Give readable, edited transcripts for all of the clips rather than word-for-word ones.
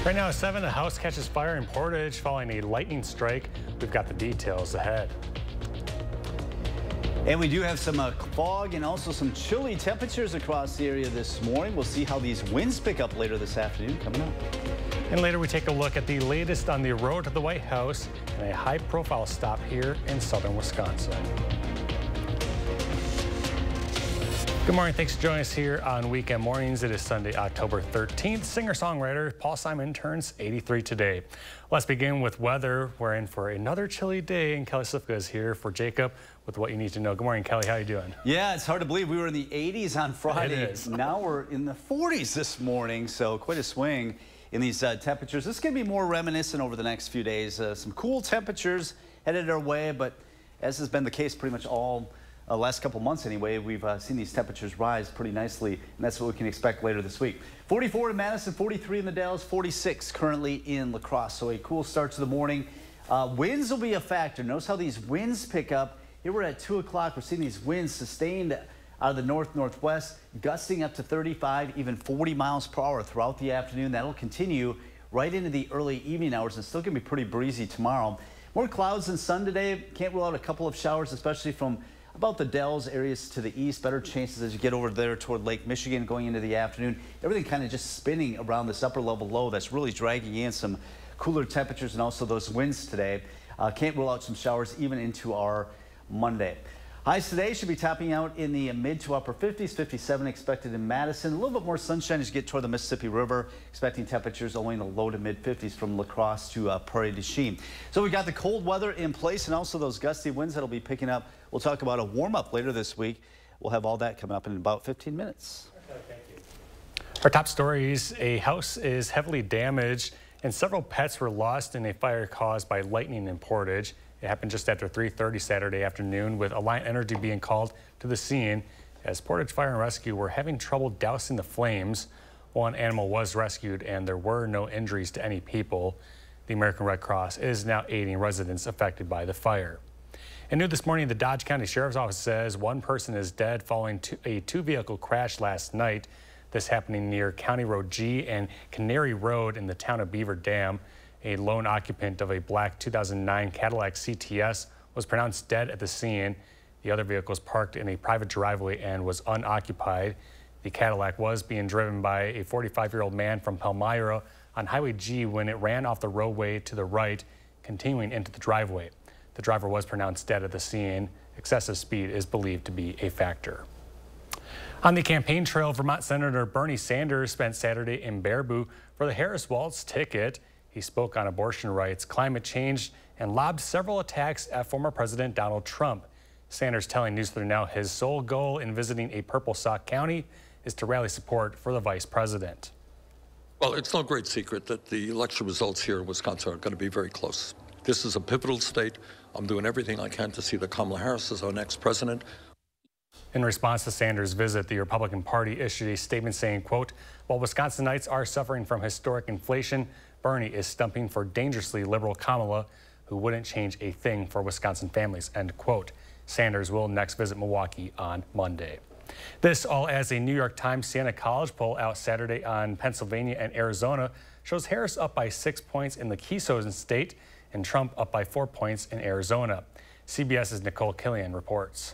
Right now, 7, a house catches fire in Portage following a lightning strike. We've got the details ahead. And we do have some fog and also some chilly temperatures across the area this morning. We'll see how these winds pick up later this afternoon coming up. And later we take a look at the latest on the road to the White House and a high-profile stop here in southern Wisconsin. Good morning. Thanks for joining us here on Weekend Mornings. It is Sunday, October 13th. Singer-songwriter Paul Simon turns 83 today. Let's begin with weather. We're in for another chilly day, and Kelly Slifka is here for Jacob with what you need to know. Good morning, Kelly. How are you doing? Yeah, it's hard to believe we were in the 80s on Friday. It is. Now we're in the 40s this morning, so quite a swing in these temperatures. This is going to be more reminiscent over the next few days. Some cool temperatures headed our way, but as has been the case pretty much all last couple months anyway, we've seen these temperatures rise pretty nicely, and that's what we can expect later this week. 44 in Madison, 43 in the Dalles, 46 currently in La Crosse. So a cool start to the morning. Winds will be a factor. Notice how these winds pick up. Here we're at 2 o'clock. We're seeing these winds sustained out of the north-northwest, gusting up to 35, even 40 miles per hour throughout the afternoon. That'll continue right into the early evening hours, and still going to be pretty breezy tomorrow. More clouds than sun today. Can't rule out a couple of showers, especially from about the Dalles areas to the east. Better chances as you get over there toward Lake Michigan going into the afternoon. Everything kind of just spinning around this upper level low that's really dragging in some cooler temperatures and also those winds today. Can't rule out some showers even into our Monday. Highs today should be topping out in the mid to upper 50s, 57 expected in Madison. A little bit more sunshine as you get toward the Mississippi River. Expecting temperatures only in the low to mid 50s from La Crosse to Prairie du Chien. So we got the cold weather in place and also those gusty winds that'll be picking up. We'll talk about a warm up later this week. We'll have all that coming up in about 15 minutes. Okay, thank you. Our top stories: a house is heavily damaged and several pets were lost in a fire caused by lightning in Portage. It happened just after 3:30 Saturday afternoon, with Alliant Energy being called to the scene as Portage Fire and Rescue were having trouble dousing the flames. One animal was rescued and there were no injuries to any people. The American Red Cross is now aiding residents affected by the fire. And new this morning, the Dodge County Sheriff's Office says one person is dead following a two-vehicle crash last night. This happening near County Road G and Canary Road in the town of Beaver Dam. A lone occupant of a black 2009 Cadillac CTS was pronounced dead at the scene. The other vehicle was parked in a private driveway and was unoccupied. The Cadillac was being driven by a 45-year-old man from Palmyra on Highway G when it ran off the roadway to the right, continuing into the driveway. The driver was pronounced dead at the scene. Excessive speed is believed to be a factor. On the campaign trail, Vermont Senator Bernie Sanders spent Saturday in Baraboo for the Harris Waltz ticket. He spoke on abortion rights, climate change, and lobbed several attacks at former President Donald Trump. Sanders telling News 3 Now his sole goal in visiting a purple sock county is to rally support for the vice president. Well, it's no great secret that the election results here in Wisconsin are going to be very close. This is a pivotal state. I'm doing everything I can to see that Kamala Harris is our next president. In response to Sanders' visit, the Republican Party issued a statement saying, quote, while Wisconsinites are suffering from historic inflation, Bernie is stumping for dangerously liberal Kamala, who wouldn't change a thing for Wisconsin families, end quote. Sanders will next visit Milwaukee on Monday. This all as a New York Times Siena College poll out Saturday on Pennsylvania and Arizona shows Harris up by 6 points in the Keystone State and Trump up by 4 points in Arizona. CBS's Nicole Killian reports.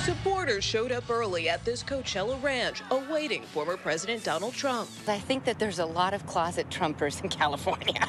Supporters showed up early at this Coachella ranch, awaiting former President Donald Trump. I think that there's a lot of closet Trumpers in California.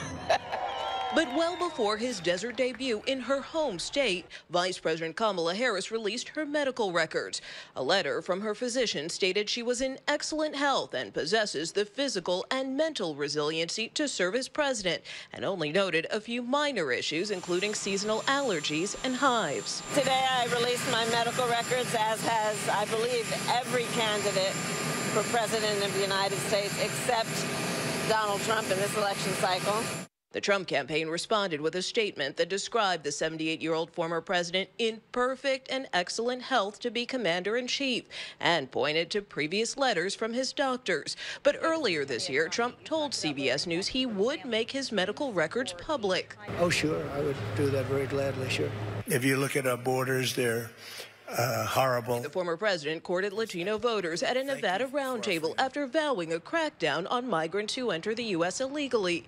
But well before his desert debut in her home state, Vice President Kamala Harris released her medical records. A letter from her physician stated she was in excellent health and possesses the physical and mental resiliency to serve as president, and only noted a few minor issues, including seasonal allergies and hives. Today I released my medical records, as has, I believe, every candidate for president of the United States except Donald Trump in this election cycle. The Trump campaign responded with a statement that described the 78-year-old former president in perfect and excellent health to be commander-in-chief and pointed to previous letters from his doctors. But earlier this year, Trump told CBS News he would make his medical records public. Oh, sure. I would do that very gladly, sure. If you look at our borders, they're horrible. The former president courted Latino voters at a Nevada roundtable after vowing a crackdown on migrants who enter the U.S. illegally.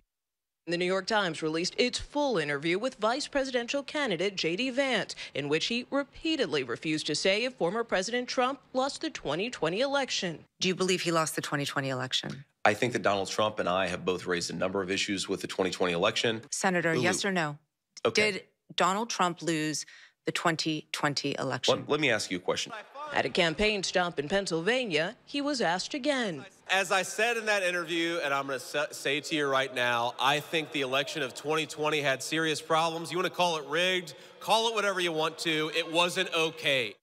The New York Times released its full interview with vice presidential candidate J.D. Vance, in which he repeatedly refused to say if former President Trump lost the 2020 election. Do you believe he lost the 2020 election? I think that Donald Trump and I have both raised a number of issues with the 2020 election. Senator, yes or no? Okay. Did Donald Trump lose the 2020 election? Let me ask you a question. At a campaign stop in Pennsylvania, he was asked again. As I said in that interview, and I'm going to say to you right now, I think the election of 2020 had serious problems. You want to call it rigged, call it whatever you want to. It wasn't okay.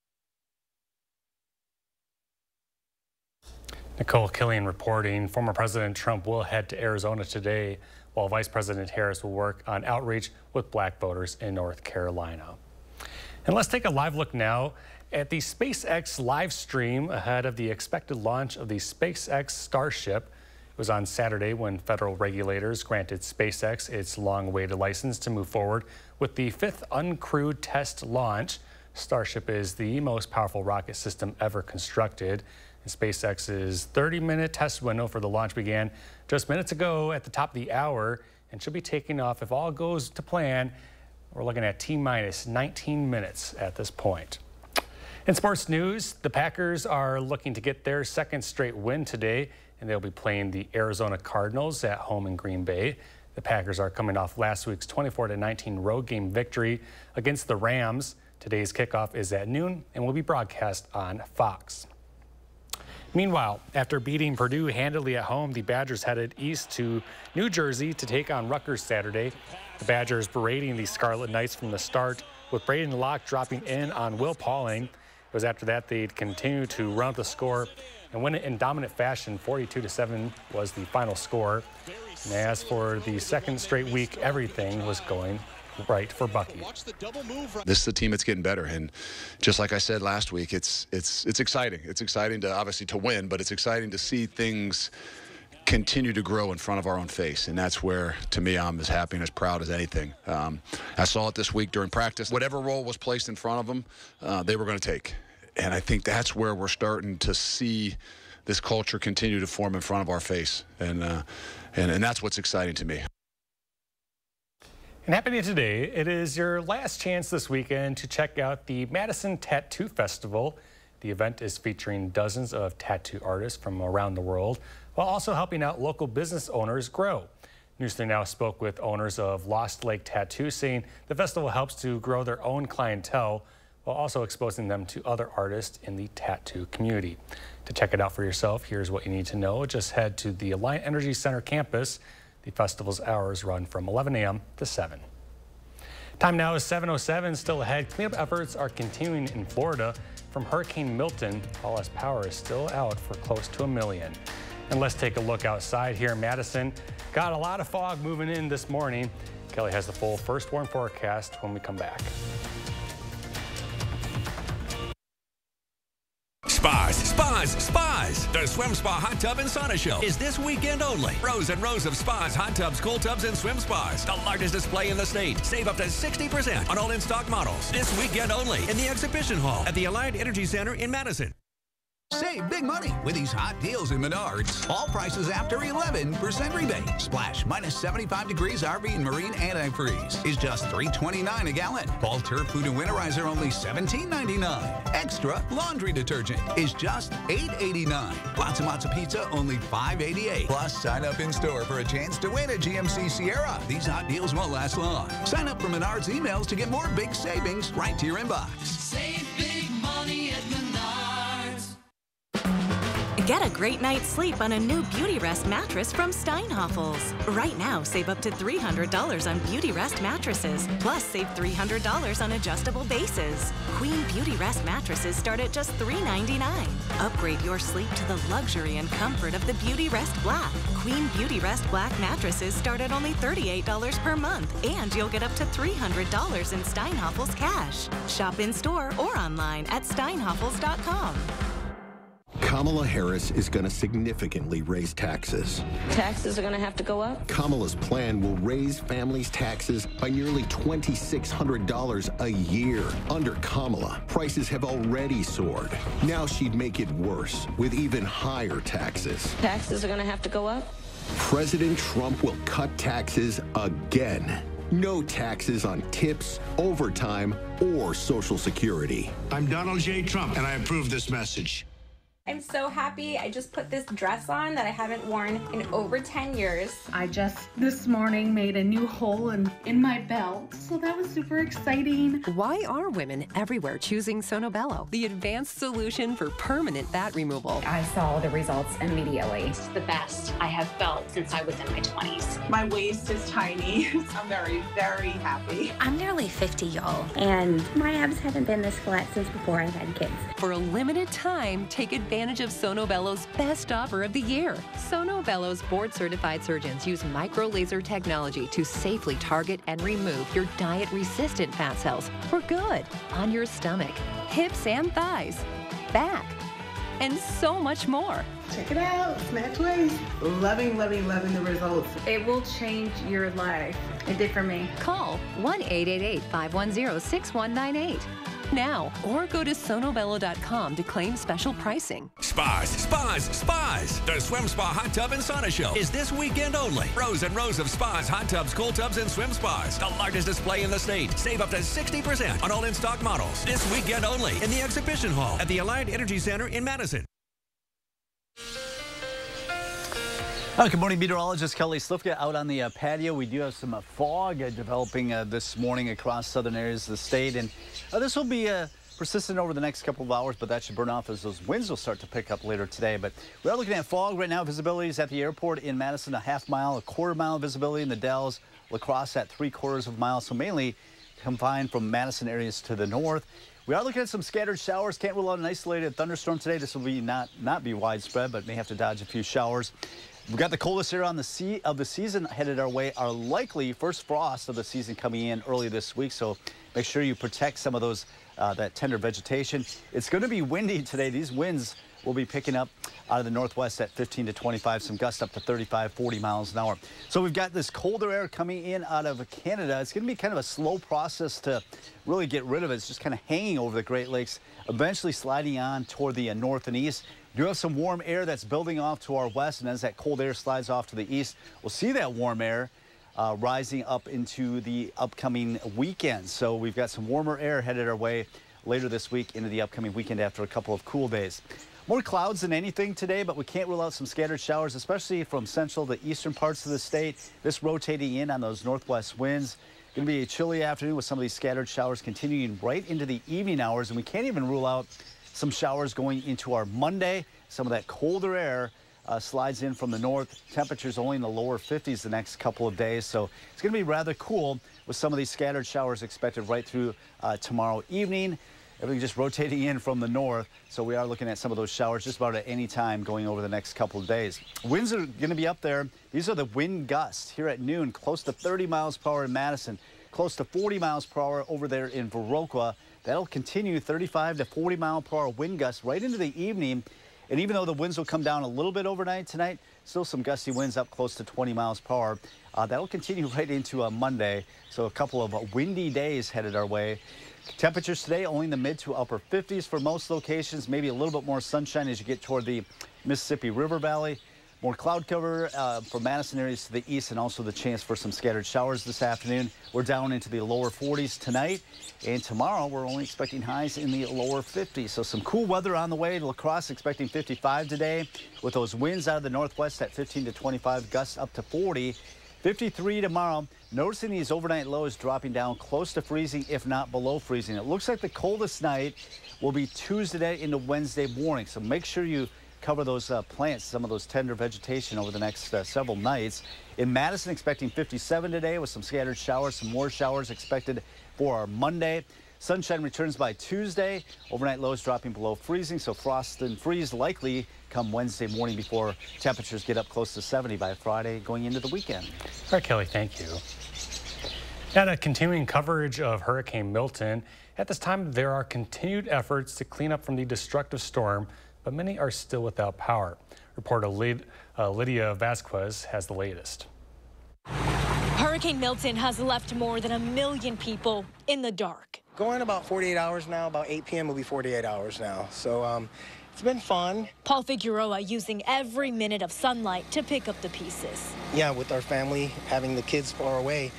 Nicole Killian reporting. Former President Trump will head to Arizona today, while Vice President Harris will work on outreach with black voters in North Carolina. And let's take a live look now at the SpaceX live stream ahead of the expected launch of the SpaceX Starship. It was on Saturday when federal regulators granted SpaceX its long-awaited license to move forward with the 5th uncrewed test launch. Starship is the most powerful rocket system ever constructed. And SpaceX's 30-minute test window for the launch began just minutes ago at the top of the hour and should be taking off if all goes to plan. We're looking at T-minus 19 minutes at this point. In sports news, the Packers are looking to get their second straight win today, and they'll be playing the Arizona Cardinals at home in Green Bay. The Packers are coming off last week's 24-19 road game victory against the Rams. Today's kickoff is at noon and will be broadcast on Fox. Meanwhile, after beating Purdue handily at home, the Badgers headed east to New Jersey to take on Rutgers Saturday. The Badgers berating the Scarlet Knights from the start, with Braden Locke dropping in on Will Pauling. It was after that they'd continue to run up the score and win it in dominant fashion. 42-7 was the final score. And as for the second straight week, everything was going right for Bucky. This is a team that's getting better, and just like I said last week, it's exciting. It's exciting to obviously to win, but it's exciting to see things continue to grow in front of our own face, and that's where, to me, I'm as happy and as proud as anything. I saw it this week during practice. Whatever role was placed in front of them, they were going to take, and I think that's where we're starting to see this culture continue to form in front of our face, and that's what's exciting to me. And happening today, it is your last chance this weekend to check out the Madison Tattoo Festival. The event is featuring dozens of tattoo artists from around the world, while also helping out local business owners grow. News 3 Now spoke with owners of Lost Lake Tattoo, saying the festival helps to grow their own clientele while also exposing them to other artists in the tattoo community. To check it out for yourself, here's what you need to know. Just head to the Alliant Energy Center campus. The festival's hours run from 11 a.m. to 7. Time now is 7:07. Still ahead, cleanup efforts are continuing in Florida from Hurricane Milton. All S power is still out for close to 1 million. And let's take a look outside here in Madison. Got a lot of fog moving in this morning. Kelly has the full first warn forecast when we come back. Spas. The Swim Spa Hot Tub and Sauna Show is this weekend only. Rows and rows of spas, hot tubs, cold tubs, and swim spas. The largest display in the state. Save up to 60% on all in-stock models. This weekend only in the Exhibition Hall at the Alliant Energy Center in Madison. Save big money with these hot deals in Menards. All prices after 11% rebate. Splash minus 75 degrees RV and Marine antifreeze is just $3.29 a gallon. Ball Turf Food and Winterizer only $17.99. Extra laundry detergent is just $8.89. Matzo Pizza only $5.88. Plus, sign up in store for a chance to win a GMC Sierra. These hot deals won't last long. Sign up for Menards emails to get more big savings right to your inbox. Save big money at Menards. Get a great night's sleep on a new Beautyrest mattress from Steinhoffels. Right now, save up to $300 on Beautyrest mattresses. Plus, save $300 on adjustable bases. Queen Beautyrest mattresses start at just $399. Upgrade your sleep to the luxury and comfort of the Beautyrest Black. Queen Beautyrest Black mattresses start at only $38 per month, and you'll get up to $300 in Steinhoffels cash. Shop in store or online at steinhoffels.com. Kamala Harris is going to significantly raise taxes. Taxes are going to have to go up? Kamala's plan will raise families' taxes by nearly $2,600 a year. Under Kamala, prices have already soared. Now she'd make it worse with even higher taxes. Taxes are going to have to go up? President Trump will cut taxes again. No taxes on tips, overtime, or Social Security. I'm Donald J. Trump, and I approve this message. I'm so happy. I just put this dress on that I haven't worn in over 10 years. I just this morning made a new hole in my belt, so that was super exciting. Why are women everywhere choosing Sonobello, the advanced solution for permanent fat removal? I saw the results immediately. It's the best I have felt since I was in my 20s. My waist is tiny. I'm very, very happy. I'm nearly 50, y'all, and my abs haven't been this flat since before I had kids. For a limited time, take advantage of Sonobello's best offer of the year. Sonobello's board-certified surgeons use micro-laser technology to safely target and remove your diet-resistant fat cells for good on your stomach, hips and thighs, back, and so much more. Check it out, Snatch Waist. Loving, loving, loving the results. It will change your life. It did for me. Call 1-888-510-6198 now, or go to sonobello.com to claim special pricing. Spas. The Swim Spa Hot Tub and Sauna Show is this weekend only. Rows and rows of spas, hot tubs, cool tubs, and swim spas. The largest display in the state. Save up to 60% on all in-stock models. This weekend only in the Exhibition Hall at the Allied Energy Center in Madison. Good morning, meteorologist Kelly Slifka out on the patio. We do have some fog developing this morning across southern areas of the state, and this will be persistent over the next couple of hours, but that should burn off as those winds will start to pick up later today. But we are looking at fog right now. Visibility is at the airport in Madison, a half mile, a quarter mile visibility in the Dells, La Crosse at 3/4 of a mile, so mainly confined from Madison areas to the north. We are looking at some scattered showers. Can't rule out an isolated thunderstorm today. This will be not be widespread, but may have to dodge a few showers. We've got the coldest air on the season headed our way. Our likely first frost of the season coming in early this week, so make sure you protect some of those that tender vegetation. It's going to be windy today. These winds will be picking up out of the northwest at 15 to 25, some gusts up to 35, 40 miles an hour. So we've got this colder air coming in out of Canada. It's going to be kind of a slow process to really get rid of it. It's just kind of hanging over the Great Lakes, eventually sliding on toward the north and east. We do have some warm air that's building off to our west, and as that cold air slides off to the east, we'll see that warm air rising up into the upcoming weekend. So we've got some warmer air headed our way later this week into the upcoming weekend after a couple of cool days. More clouds than anything today, but we can't rule out some scattered showers, especially from central to eastern parts of the state. This rotating in on those northwest winds. Going to be a chilly afternoon with some of these scattered showers continuing right into the evening hours, and we can't even rule out some showers going into our Monday. Some of that colder air slides in from the north. Temperatures only in the lower 50s the next couple of days, so it's going to be rather cool with some of these scattered showers expected right through tomorrow evening. Everything just rotating in from the north, so we are looking at some of those showers just about at any time going over the next couple of days. Winds are going to be up there. These are the wind gusts here at noon, close to 30 miles per hour in Madison, close to 40 miles per hour over there in Viroqua. That'll continue 35 to 40 mile per hour wind gusts right into the evening. And even though the winds will come down a little bit overnight tonight, still some gusty winds up close to 20 miles per hour. That'll continue right into Monday. So a couple of windy days headed our way. Temperatures today only in the mid to upper 50s for most locations. Maybe a little bit more sunshine as you get toward the Mississippi River Valley. More cloud cover from Madison areas to the east, and also the chance for some scattered showers this afternoon. We're down into the lower 40s tonight, and tomorrow we're only expecting highs in the lower 50s. So some cool weather on the way. La Crosse expecting 55 today, with those winds out of the northwest at 15 to 25, gusts up to 40. 53 tomorrow. Noticing these overnight lows dropping down close to freezing, if not below freezing. It looks like the coldest night will be Tuesday into Wednesday morning, so make sure you cover those plants, some of those tender vegetation over the next several nights. In Madison, expecting 57 today with some scattered showers, some more showers expected for our Monday. Sunshine returns by Tuesday. Overnight lows dropping below freezing, so frost and freeze likely come Wednesday morning before temperatures get up close to 70 by Friday going into the weekend. All right, Kelly, thank you. And a continuing coverage of Hurricane Milton. At this time, there are continued efforts to clean up from the destructive storm. but many are still without power. Reporter Lydia Vasquez has the latest. Hurricane Milton has left more than 1 million people in the dark. Going about 48 hours now, about 8 p.m. will be 48 hours now. So it's been fun. Paul Figueroa using every minute of sunlight to pick up the pieces. Yeah, with our family, having the kids far away,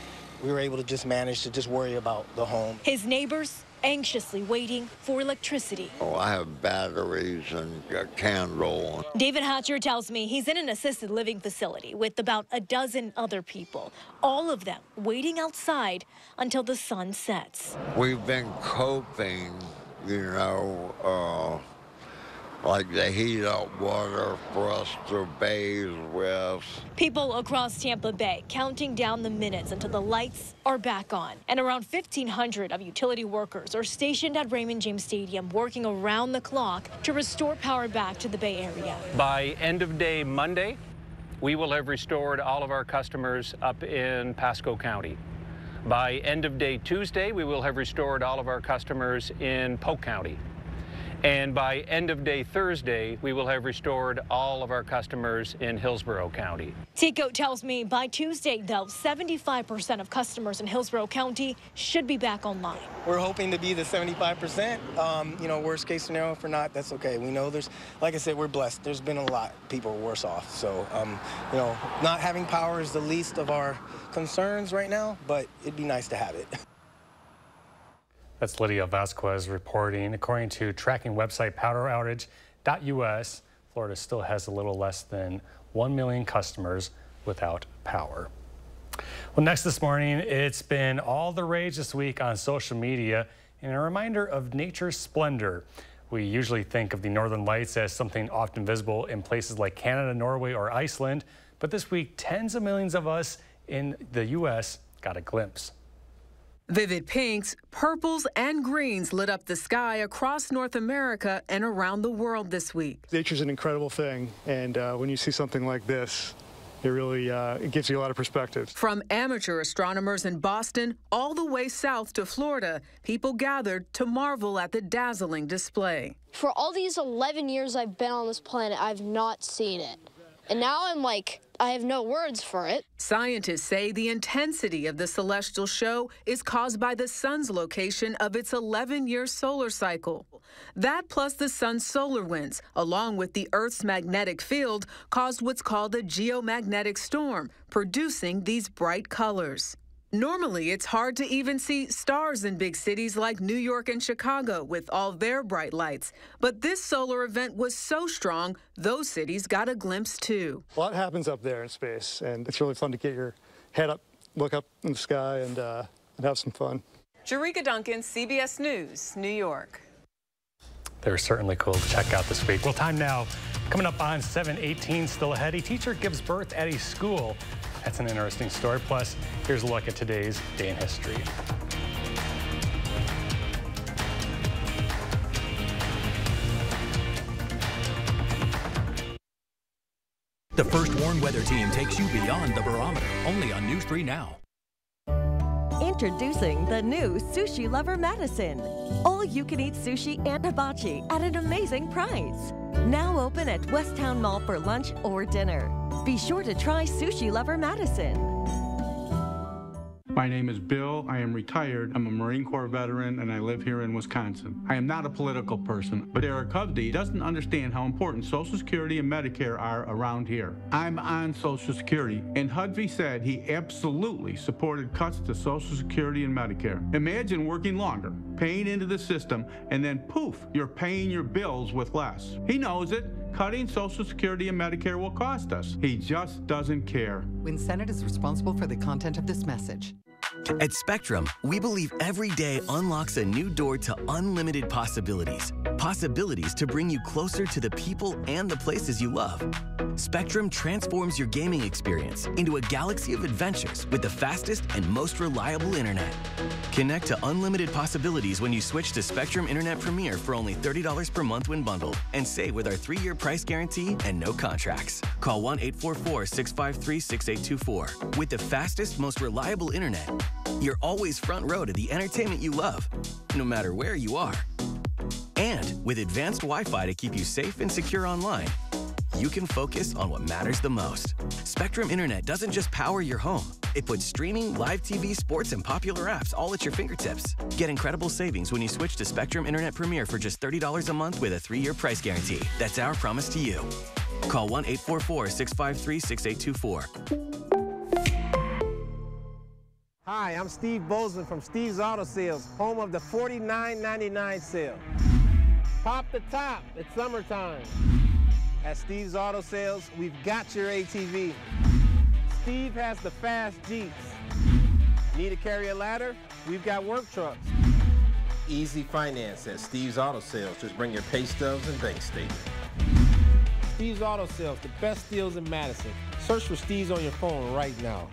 we were able to just manage to just worry about the home. His neighbors anxiously waiting for electricity. Oh, I have batteries and a candle. David Hatcher tells me he's in an assisted living facility with about a dozen other people, all of them waiting outside until the sun sets. We've been coping, like the heat up water for us to bathe with. People across Tampa Bay counting down the minutes until the lights are back on. And around 1,500 of utility workers are stationed at Raymond James Stadium working around the clock to restore power back to the Bay Area. By end of day Monday, we will have restored all of our customers up in Pasco County. By end of day Tuesday, we will have restored all of our customers in Polk County. And by end of day Thursday, we will have restored all of our customers in Hillsborough County. Tico tells me by Tuesday, though, 75% of customers in Hillsborough County should be back online. We're hoping to be the 75%. Worst case scenario, if we're not, that's okay. We know like I said, we're blessed. There's been a lot of people worse off. So, not having power is the least of our concerns right now, but it'd be nice to have it. That's Lydia Vasquez reporting. According to tracking website poweroutage.us, Florida still has a little less than 1 million customers without power. Well, next this morning, it's been all the rage this week on social media and a reminder of nature's splendor. We usually think of the northern lights as something often visible in places like Canada, Norway, or Iceland, but this week, tens of millions of us in the U.S. got a glimpse. Vivid pinks, purples, and greens lit up the sky across North America and around the world this week. Nature's an incredible thing, and when you see something like this, it really it gives you a lot of perspective. From amateur astronomers in Boston all the way south to Florida, people gathered to marvel at the dazzling display. For all these 11 years I've been on this planet, I've not seen it. And now I have no words for it. Scientists say the intensity of the celestial show is caused by the sun's location of its 11-year solar cycle. That plus the sun's solar winds, along with the Earth's magnetic field, caused what's called a geomagnetic storm, producing these bright colors. Normally, it's hard to even see stars in big cities like New York and Chicago with all their bright lights. But this solar event was so strong, those cities got a glimpse too. A lot happens up there in space, and it's really fun to get your head up, look up in the sky, and have some fun. Jerika Duncan, CBS News, New York. They were certainly cool to check out this week. Well, time now. Coming up on 7:18, still ahead, a teacher gives birth at a school. That's an interesting story. Plus, here's a look at today's day in history. The First Warn Weather Team takes you beyond the barometer, only on News 3 Now. Introducing the new Sushi Lover Madison. All-you-can-eat sushi and hibachi at an amazing price. Now open at Westtown Mall for lunch or dinner. Be sure to try Sushi Lover Madison. My name is Bill. I am retired. I'm a Marine Corps veteran, and I live here in Wisconsin. I am not a political person, but Eric Hovde doesn't understand how important Social Security and Medicare are around here. I'm on Social Security, and Hovde said he absolutely supported cuts to Social Security and Medicare. Imagine working longer, paying into the system, and then poof, you're paying your bills with less. He knows it. Cutting Social Security and Medicare will cost us. He just doesn't care. WinSenate is responsible for the content of this message. At Spectrum, we believe every day unlocks a new door to unlimited possibilities. Possibilities to bring you closer to the people and the places you love. Spectrum transforms your gaming experience into a galaxy of adventures with the fastest and most reliable internet. Connect to unlimited possibilities when you switch to Spectrum Internet Premier for only $30 per month when bundled, and save with our 3-year price guarantee and no contracts. Call 1-844-653-6824. With the fastest, most reliable internet, you're always front row to the entertainment you love, no matter where you are. And with advanced Wi-Fi to keep you safe and secure online, you can focus on what matters the most. Spectrum Internet doesn't just power your home. It puts streaming, live TV, sports, and popular apps all at your fingertips. Get incredible savings when you switch to Spectrum Internet Premier for just $30 a month with a 3-year price guarantee. That's our promise to you. Call 1-844-653-6824. Hi, I'm Steve Bozeman from Steve's Auto Sales, home of the $49.99 sale. Pop the top, it's summertime. At Steve's Auto Sales, we've got your ATV. Steve has the fast Jeeps. Need to carry a ladder? We've got work trucks. Easy finance at Steve's Auto Sales. Just bring your pay stubs and bank statement. Steve's Auto Sales, the best deals in Madison. Search for Steve's on your phone right now.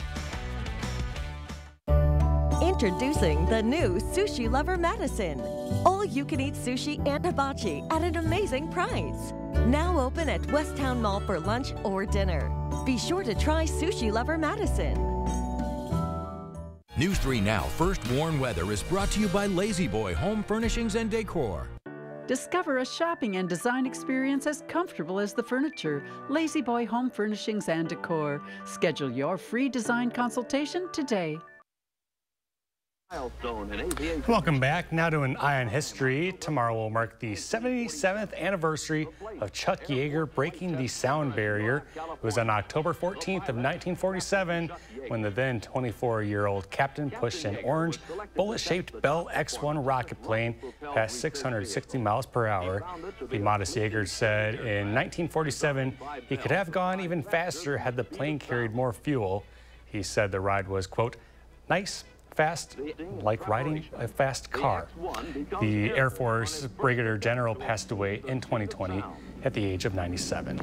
Introducing the new Sushi Lover Madison. All-you-can-eat sushi and hibachi at an amazing price. Now open at Westtown Mall for lunch or dinner. Be sure to try Sushi Lover Madison. News 3 Now First Warn Weather is brought to you by Lazy Boy Home Furnishings and Decor. Discover a shopping and design experience as comfortable as the furniture. Lazy Boy Home Furnishings and Decor. Schedule your free design consultation today. Welcome back. Now to an eye on history. Tomorrow will mark the 77th anniversary of Chuck Yeager breaking the sound barrier. It was on October 14th of 1947 when the then 24-year-old captain pushed an orange bullet-shaped Bell X-1 rocket plane past 660 miles per hour. The modest Yeager said in 1947 he could have gone even faster had the plane carried more fuel. He said the ride was, quote, nice, fast, like riding a fast car. The Air Force Brigadier General passed away in 2020 at the age of 97.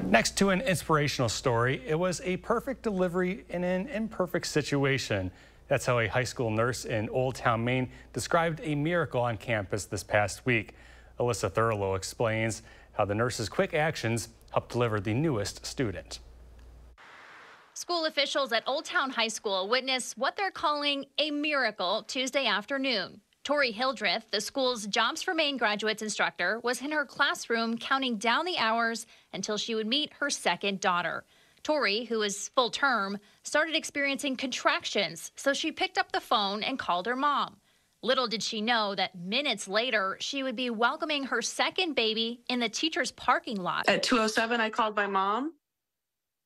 Next to an inspirational story, it was a perfect delivery in an imperfect situation. That's how a high school nurse in Old Town, Maine described a miracle on campus this past week. Alyssa Thurlow explains how the nurse's quick actions helped deliver the newest student. School officials at Old Town High School witnessed what they're calling a miracle Tuesday afternoon. Tori Hildreth, the school's Jobs for Maine graduates instructor, was in her classroom counting down the hours until she would meet her second daughter. Tori, who is full term, started experiencing contractions, so she picked up the phone and called her mom. Little did she know that minutes later, she would be welcoming her second baby in the teacher's parking lot. At 2:07, I called my mom.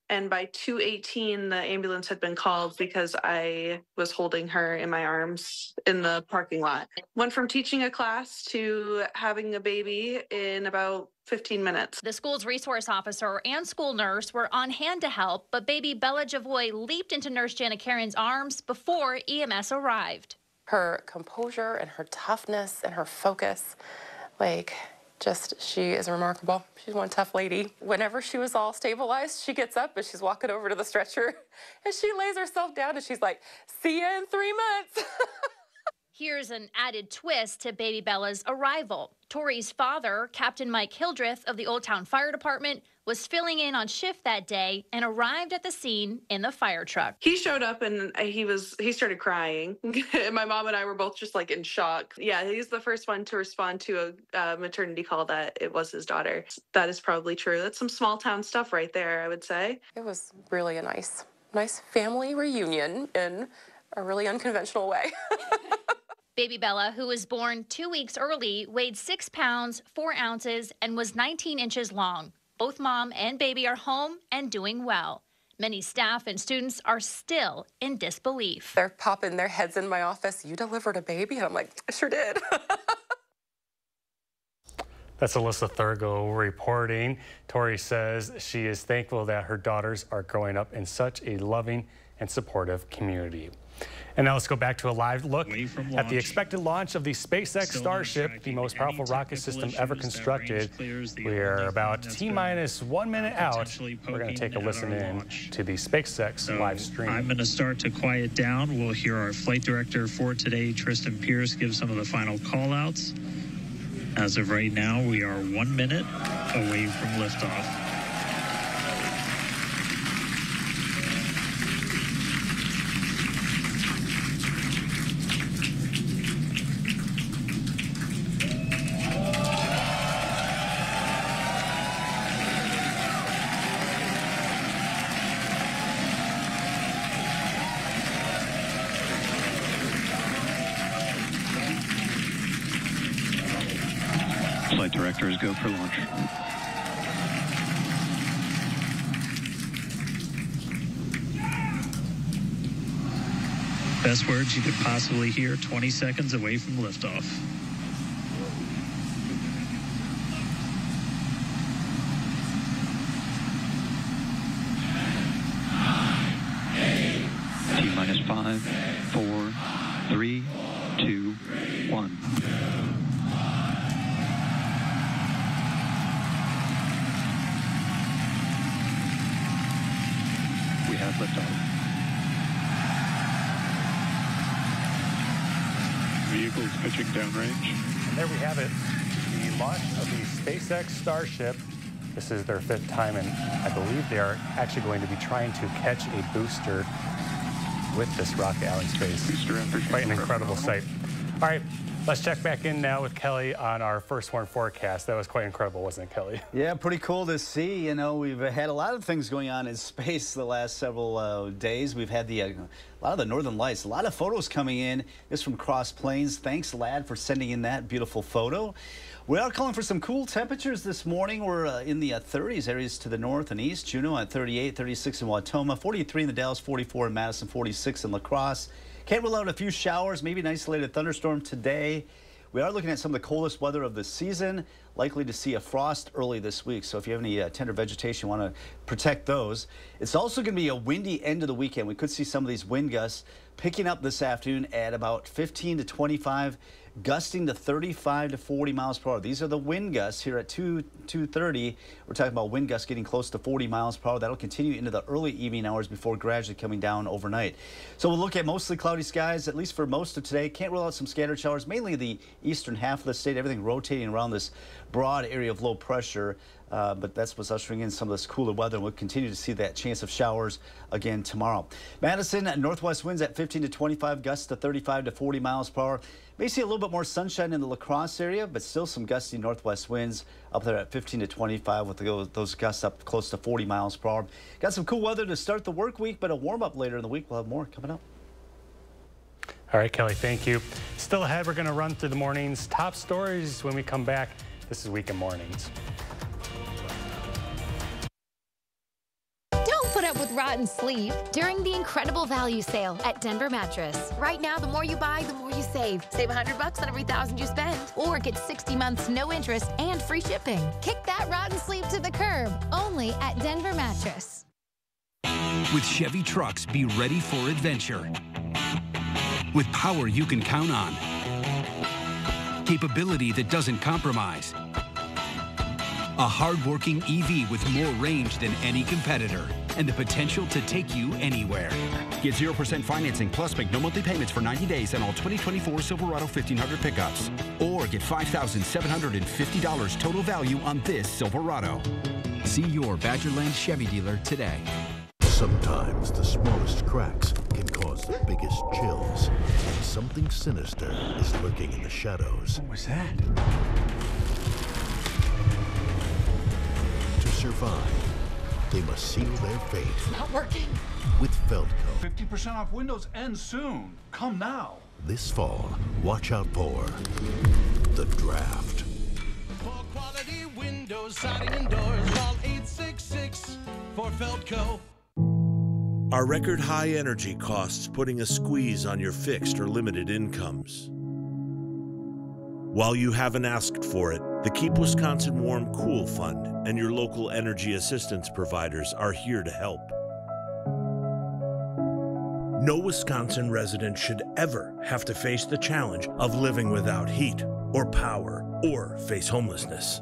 And by 2:18, the ambulance had been called because I was holding her in my arms in the parking lot. Went from teaching a class to having a baby in about 15 minutes. The school's resource officer and school nurse were on hand to help, but baby Bella Javoy leaped into Nurse Janet Karen's arms before EMS arrived. Her composure and her toughness and her focus, she is remarkable. She's one tough lady. Whenever she was all stabilized, she gets up and she's walking over to the stretcher and she lays herself down and she's like, see ya in 3 months. Here's an added twist to baby Bella's arrival. Tori's father, Captain Mike Hildreth of the Old Town Fire Department, was filling in on shift that day and arrived at the scene in the fire truck. He showed up and he started crying. My mom and I were both just in shock. Yeah, he's the first one to respond to a maternity call that it was his daughter. That is probably true. That's some small town stuff right there, I would say. It was really a nice family reunion in a really unconventional way. Baby Bella, who was born 2 weeks early, weighed 6 pounds, 4 ounces, and was 19 inches long. Both mom and baby are home and doing well. Many staff and students are still in disbelief. They're popping their heads in my office. You delivered a baby? And I'm like, I sure did. That's Alyssa Thurlow reporting. Tori says she is thankful that her daughters are growing up in such a loving and supportive community. And now let's go back to a live look at the expected launch of the SpaceX Starship, the most powerful rocket system ever constructed. We are about T-minus 1 minute out. We're going to take a listen in to the SpaceX live stream. I'm going to start to quiet down. We'll hear our flight director for today, Tristan Pierce, give some of the final call-outs. As of right now, we are 1 minute away from liftoff. flight directors go for launch. Best words you could possibly hear 20 seconds away from liftoff. T-minus 5, 4, 3, 2, 1. We have liftoff. Vehicles pitching downrange. And there we have it, the launch of the SpaceX Starship. This is their 5th time, and I believe they are actually going to be trying to catch a booster with this rocket out in space. Quite an incredible sight. All right, let's check back in now with Kelly on our first warn forecast. That was quite incredible, wasn't it, Kelly? Yeah, pretty cool to see. You know, we've had a lot of things going on in space the last several days. We've had a lot of the northern lights, a lot of photos coming in. This from Cross Plains. Thanks, Lad, for sending in that beautiful photo. We are calling for some cool temperatures this morning. We're in the 30s areas to the north and east. Juneau at 38, 36 in Wautoma, 43 in the Dalles, 44 in Madison, 46 in La Crosse. Can't rule out a few showers, maybe an isolated thunderstorm today. We are looking at some of the coldest weather of the season, likely to see a frost early this week. So if you have any tender vegetation, you want to protect those. It's also going to be a windy end of the weekend. We could see some of these wind gusts picking up this afternoon at about 15 to 25, gusting to 35 to 40 miles per hour. These are the wind gusts here at 2:30. We're talking about wind gusts getting close to 40 miles per hour. That'll continue into the early evening hours before gradually coming down overnight. So we'll look at mostly cloudy skies, at least for most of today. Can't rule out some scattered showers, mainly the eastern half of the state. Everything rotating around this broad area of low pressure. But that's what's ushering in some of this cooler weather, and we'll continue to see that chance of showers again tomorrow. Madison, northwest winds at 15 to 25, gusts to 35 to 40 miles per hour. May see a little bit more sunshine in the La Crosse area, but still some gusty northwest winds up there at 15 to 25 with those gusts up close to 40 miles per hour. Got some cool weather to start the work week, but a warm up later in the week. We'll have more coming up. All right, Kelly, thank you. Still ahead, we're going to run through the morning's top stories when we come back. This is Weekend Mornings. Put up with rotten sleep during the incredible value sale at Denver Mattress. Right now, the more you buy, the more you save. Save $100 on every $1,000 you spend, or get 60 months no interest and free shipping. Kick that rotten sleep to the curb. Only at Denver Mattress. With Chevy trucks, be ready for adventure. With power you can count on, capability that doesn't compromise. A hard-working EV with more range than any competitor, and the potential to take you anywhere. Get 0% financing plus make no monthly payments for 90 days on all 2024 Silverado 1500 pickups. Or get $5,750 total value on this Silverado. See your Badgerland Chevy dealer today. Sometimes the smallest cracks can cause the biggest chills. And something sinister is lurking in the shadows. What was that? To survive, they must seal their fate. Not working. With Feldco. 50% off windows ends soon. Come now. This fall, watch out for The Draft. For quality windows, siding, and doors, call 866 for Feldco. Are record high energy costs putting a squeeze on your fixed or limited incomes? While you haven't asked for it, the Keep Wisconsin Warm Cool Fund and your local energy assistance providers are here to help. No Wisconsin resident should ever have to face the challenge of living without heat or power or face homelessness.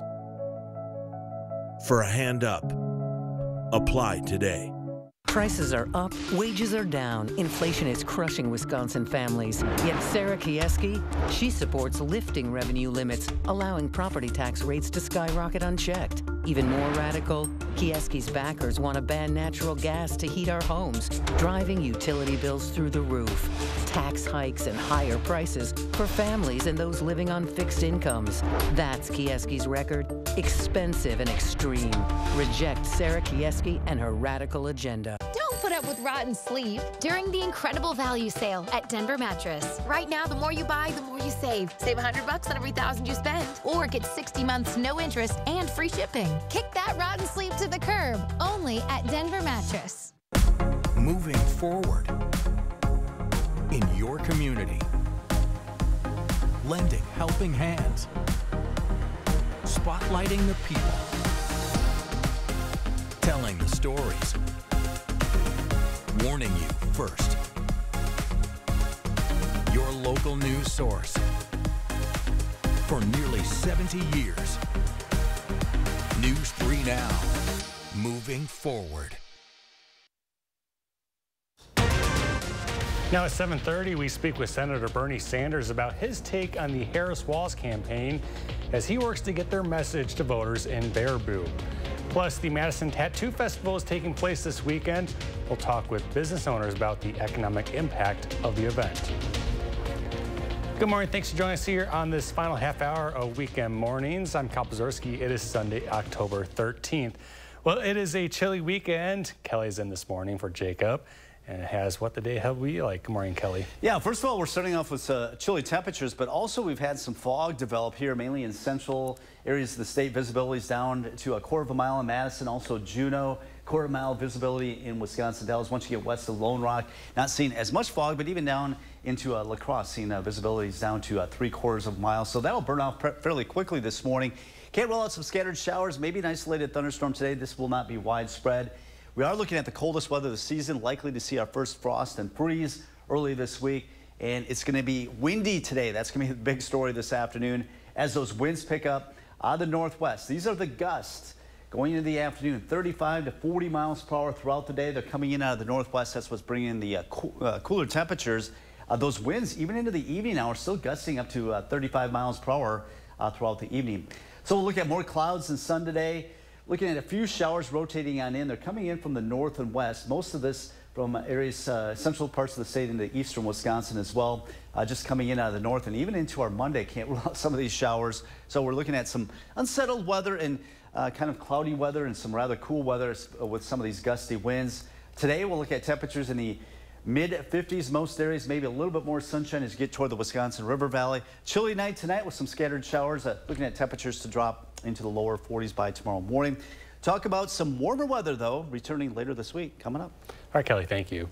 For a hand up, apply today. Prices are up, wages are down, inflation is crushing Wisconsin families. Yet Sarah Kieski, she supports lifting revenue limits, allowing property tax rates to skyrocket unchecked. Even more radical, Kieski's backers want to ban natural gas to heat our homes, driving utility bills through the roof. Tax hikes and higher prices for families and those living on fixed incomes. That's Kieski's record. Expensive and extreme. Reject Sarah Kieski and her radical agenda. Don't put up with rotten sleep during the incredible value sale at Denver Mattress. Right now, the more you buy, the more you save. Save $100 on every $1,000 you spend, or get 60 months no interest and free shipping. Kick that rotten sleep to the curb, only at Denver Mattress. Moving forward in your community. Lending helping hands. Spotlighting the people. Telling the stories. Warning you first. Your local news source. For nearly 70 years. News 3 Now. Moving forward. Now at 7:30, we speak with Senator Bernie Sanders about his take on the Harris Walz campaign as he works to get their message to voters in Baraboo. Plus, the Madison Tattoo Festival is taking place this weekend. We'll talk with business owners about the economic impact of the event. Good morning. Thanks for joining us here on this final half hour of Weekend Mornings. I'm Kyle Pazorski. It is Sunday, October 13th. Well, it is a chilly weekend. Kelly's in this morning for Jacob. And it has what the day will be like. Good morning, Kelly. Yeah, first of all, we're starting off with chilly temperatures, but also we've had some fog develop here, mainly in central areas of the state. Visibility is down to a quarter of a mile in Madison, also Juneau, quarter mile visibility in Wisconsin Dells. Once you get west of Lone Rock, not seeing as much fog, but even down into La Crosse, seeing visibility is down to 3/4 of a mile. So that'll burn off fairly quickly this morning. Can't rule out some scattered showers, maybe an isolated thunderstorm today. This will not be widespread. We are looking at the coldest weather of the season, likely to see our first frost and freeze early this week. And it's going to be windy today. That's going to be the big story this afternoon as those winds pick up out of the northwest. These are the gusts going into the afternoon, 35 to 40 miles per hour throughout the day. They're coming in out of the northwest. That's what's bringing in the cooler temperatures. Those winds, even into the evening hours, still gusting up to 35 miles per hour throughout the evening. So we'll look at more clouds and sun today. Looking at a few showers rotating on in. They're coming in from the north and west. Most of this from areas, central parts of the state into eastern Wisconsin as well. Just coming in out of the north and even into our Monday. Can't rule out some of these showers. So we're looking at some unsettled weather and kind of cloudy weather and some rather cool weather with some of these gusty winds. Today we'll look at temperatures in the mid-50s, most areas, maybe a little bit more sunshine as you get toward the Wisconsin River Valley. Chilly night tonight with some scattered showers. Looking at temperatures to drop into the lower 40s by tomorrow morning. Talk about some warmer weather, though, returning later this week. Coming up. All right, Kelly, thank you.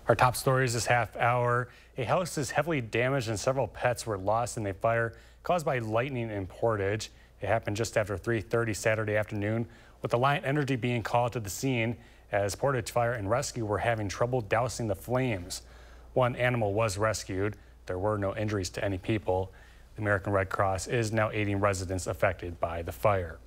Our top stories this half hour. A house is heavily damaged and several pets were lost in a fire caused by lightning in Portage. It happened just after 3:30 Saturday afternoon, with Alliant Energy being called to the scene as Portage Fire and Rescue were having trouble dousing the flames. One animal was rescued. There were no injuries to any people. The American Red Cross is now aiding residents affected by the fire.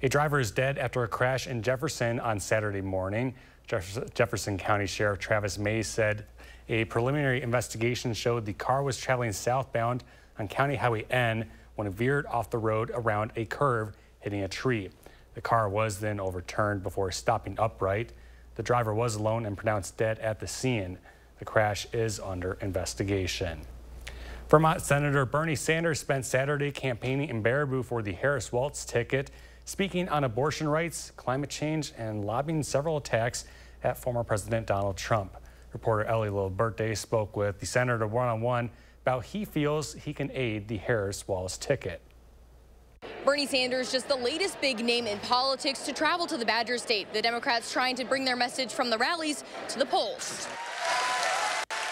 A driver is dead after a crash in Jefferson on Saturday morning. Jefferson County Sheriff Travis Mays said a preliminary investigation showed the car was traveling southbound on County Highway N when it veered off the road around a curve, hitting a tree. The car was then overturned before stopping upright. The driver was alone and pronounced dead at the scene. The crash is under investigation. Vermont Senator Bernie Sanders spent Saturday campaigning in Baraboo for the Harris Walz ticket, speaking on abortion rights, climate change, and lobbying several attacks at former President Donald Trump. Reporter Ellie Lilberté spoke with the senator one-on-one about how he feels he can aid the Harris Walz ticket. Bernie Sanders, just the latest big name in politics to travel to the Badger State. The Democrats trying to bring their message from the rallies to the polls.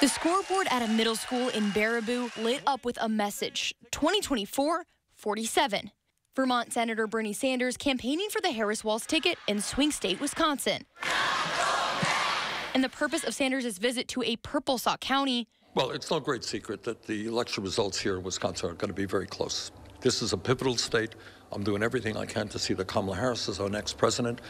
The scoreboard at a middle school in Baraboo lit up with a message, 2024-47. Vermont Senator Bernie Sanders campaigning for the Harris Walz ticket in swing state, Wisconsin. And the purpose of Sanders' visit to a purple sock county. Well, it's no great secret that the election results here in Wisconsin are going to be very close. This is a pivotal state. I'm doing everything I can to see that Kamala Harris is our next president.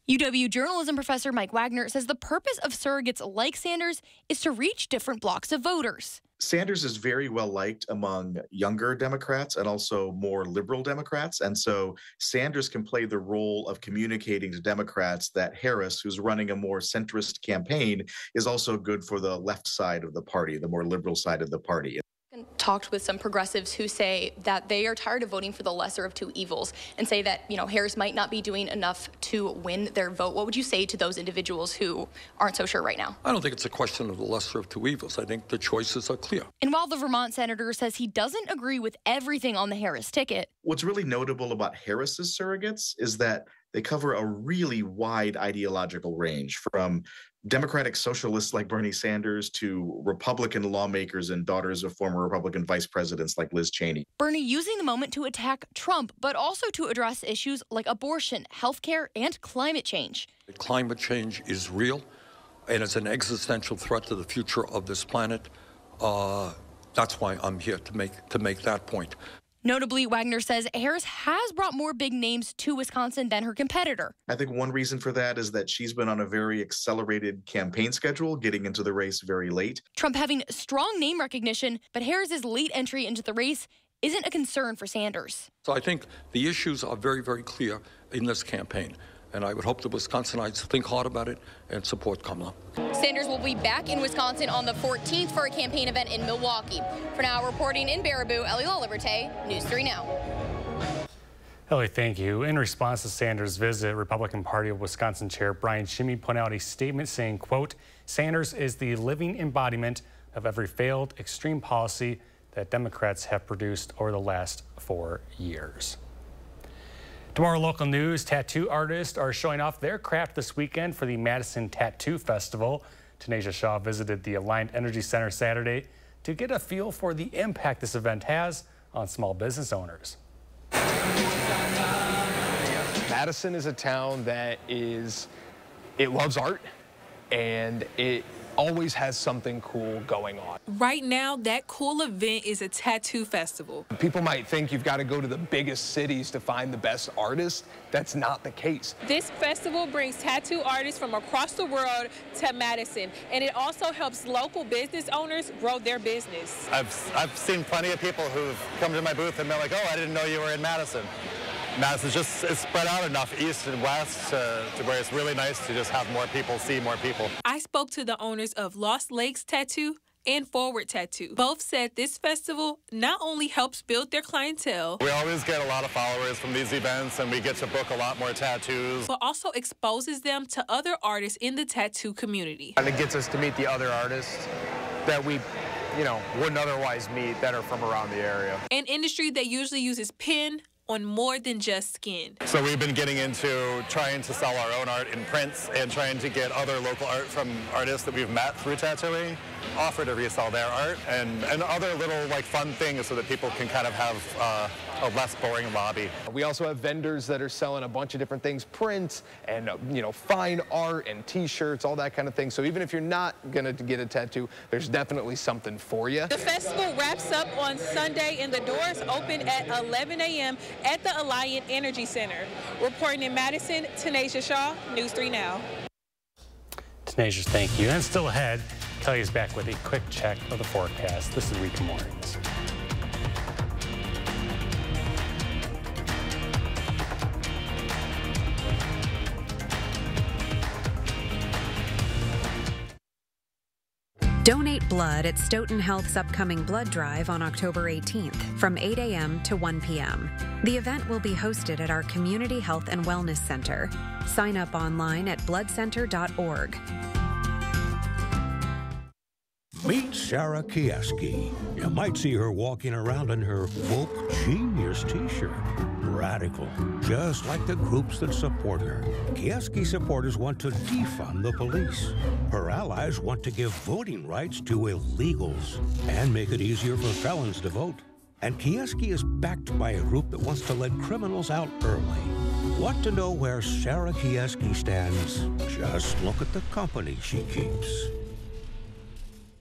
UW journalism professor Mike Wagner says the purpose of surrogates like Sanders is to reach different blocks of voters. Sanders is very well liked among younger Democrats and also more liberal Democrats. And so Sanders can play the role of communicating to Democrats that Harris, who's running a more centrist campaign, is also good for the left side of the party, the more liberal side of the party. talked with some progressives who say that they are tired of voting for the lesser of two evils and say that, Harris might not be doing enough to win their vote. What would you say to those individuals who aren't so sure right now? I don't think it's a question of the lesser of two evils. I think the choices are clear. And while the Vermont senator says he doesn't agree with everything on the Harris ticket. What's really notable about Harris's surrogates is that they cover a really wide ideological range, from Democratic socialists like Bernie Sanders to Republican lawmakers and daughters of former Republican vice presidents like Liz Cheney. Bernie using the moment to attack Trump, but also to address issues like abortion, healthcare, and climate change. Climate change is real, and it's an existential threat to the future of this planet. That's why I'm here to make that point. Notably, Wagner says Harris has brought more big names to Wisconsin than her competitor. I think one reason for that is that she's been on a very accelerated campaign schedule, getting into the race very late. Trump having strong name recognition, but Harris's late entry into the race isn't a concern for Sanders. So I think the issues are very, very clear in this campaign. And I would hope the Wisconsinites think hard about it and support Kamala. Sanders will be back in Wisconsin on the 14th for a campaign event in Milwaukee. For now, reporting in Baraboo, Ellie LaLiberte, News 3 Now. Ellie, thank you. In response to Sanders' visit, Republican Party of Wisconsin Chair Brian Shimmy put out a statement saying, quote, Sanders is the living embodiment of every failed extreme policy that Democrats have produced over the last 4 years. To our local news, tattoo artists are showing off their craft this weekend for the Madison Tattoo Festival. Tanasia Shaw visited the Alliant Energy Center Saturday to get a feel for the impact this event has on small business owners. Madison is a town that it loves art, and it always has something cool going on. Right now, that cool event is a tattoo festival. People might think you've got to go to the biggest cities to find the best artists. That's not the case. This festival brings tattoo artists from across the world to Madison, and it also helps local business owners grow their business. I've seen plenty of people who've come to my booth and been like, oh, I didn't know you were in Madison. Madison's just it's spread out enough east and west to where it's really nice to just have more people see more people. I spoke to the owners of Lost Lakes Tattoo and Forward Tattoo. Both said this festival not only helps build their clientele, we always get a lot of followers from these events, and we get to book a lot more tattoos, but also exposes them to other artists in the tattoo community. And it gets us to meet the other artists that we wouldn't otherwise meet that are from around the area. An industry that usually uses pen on more than just skin. So we've been getting into trying to sell our own art in prints and trying to get other local art from artists that we've met through tattooing, offer to resell their art, and other little fun things so that people can kind of have a less boring lobby. We also have vendors that are selling a bunch of different things, prints and fine art and t-shirts, all that kind of thing. So even if you're not gonna get a tattoo, there's definitely something for you. The festival wraps up on Sunday and the doors open at 11 a.m. at the Alliant Energy Center. Reporting in Madison, Tanasia Shaw, News 3 Now. Tanasia, thank you. And still ahead, Kelly is back with a quick check of the forecast. This is Weekend Mornings. Donate blood at Stoughton Health's upcoming blood drive on October 18th from 8 a.m. to 1 p.m. The event will be hosted at our Community Health and Wellness Center. Sign up online at bloodcenter.org. Meet Sarah Kieski. You might see her walking around in her Woke Genius t-shirt. Radical, just like the groups that support her. Kieski supporters want to defund the police. Her allies want to give voting rights to illegals and make it easier for felons to vote. And Kieski is backed by a group that wants to let criminals out early. Want to know where Sarah Kieski stands? Just look at the company she keeps.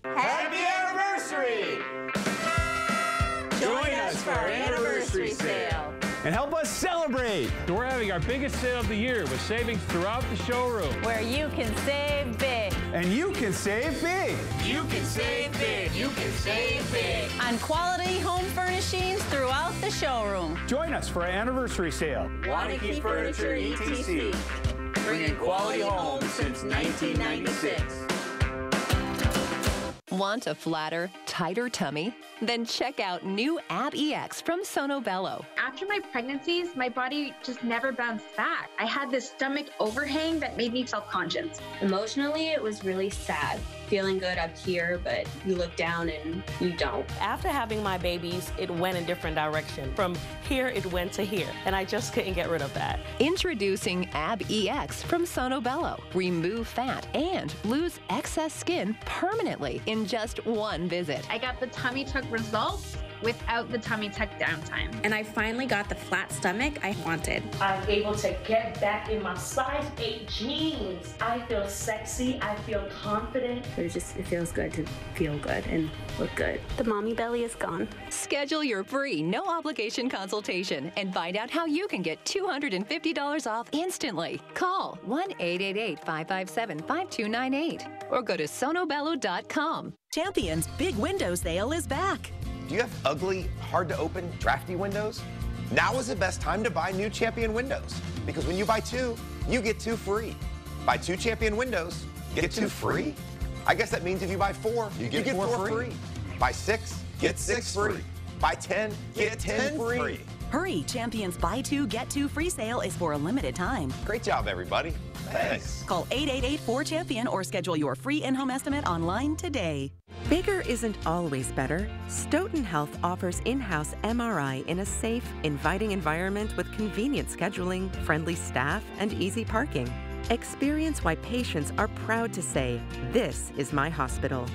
Happy anniversary! Join us for our anniversary sale. And help us celebrate. We're having our biggest sale of the year with savings throughout the showroom. Where you can save big. And you can save big. You can save big. You can save big. On quality home furnishings throughout the showroom. Join us for our anniversary sale. Waunakee Furniture ETC. Bringing quality homes since 1996. Want a flatter, tighter tummy? Then check out new Ab EX from Sono Bello. After my pregnancies, my body just never bounced back. I had this stomach overhang that made me self-conscious. Emotionally, it was really sad. Feeling good up here, but you look down and you don't. After having my babies, it went a different direction. From here, it went to here, and I just couldn't get rid of that. Introducing Ab EX from Sono Bello. Remove fat and lose excess skin permanently in just one visit. I got the tummy tuck results without the tummy tuck downtime. And I finally got the flat stomach I wanted. I'm able to get back in my size 8 jeans. I feel sexy, I feel confident. It feels good to feel good and look good. The mommy belly is gone. Schedule your free, no obligation consultation and find out how you can get $250 off instantly. Call 1-888-557-5298 or go to sonobello.com. Champion's big window sale is back. Do you have ugly, hard-to-open, drafty windows? Now is the best time to buy new Champion windows. Because when you buy 2, you get 2 free. Buy 2 Champion windows, get 2 free? I guess that means if you buy 4, you get 4 free. Buy 6, get 6 free. Buy 10, get 10 free. Hurry, Champion's Buy 2, Get 2 free sale is for a limited time. Great job, everybody. Thanks. Call 888-4CHAMPION or schedule your free in-home estimate online today. Bigger isn't always better. Stoughton Health offers in-house MRI in a safe, inviting environment with convenient scheduling, friendly staff, and easy parking. Experience why patients are proud to say, "This is my hospital."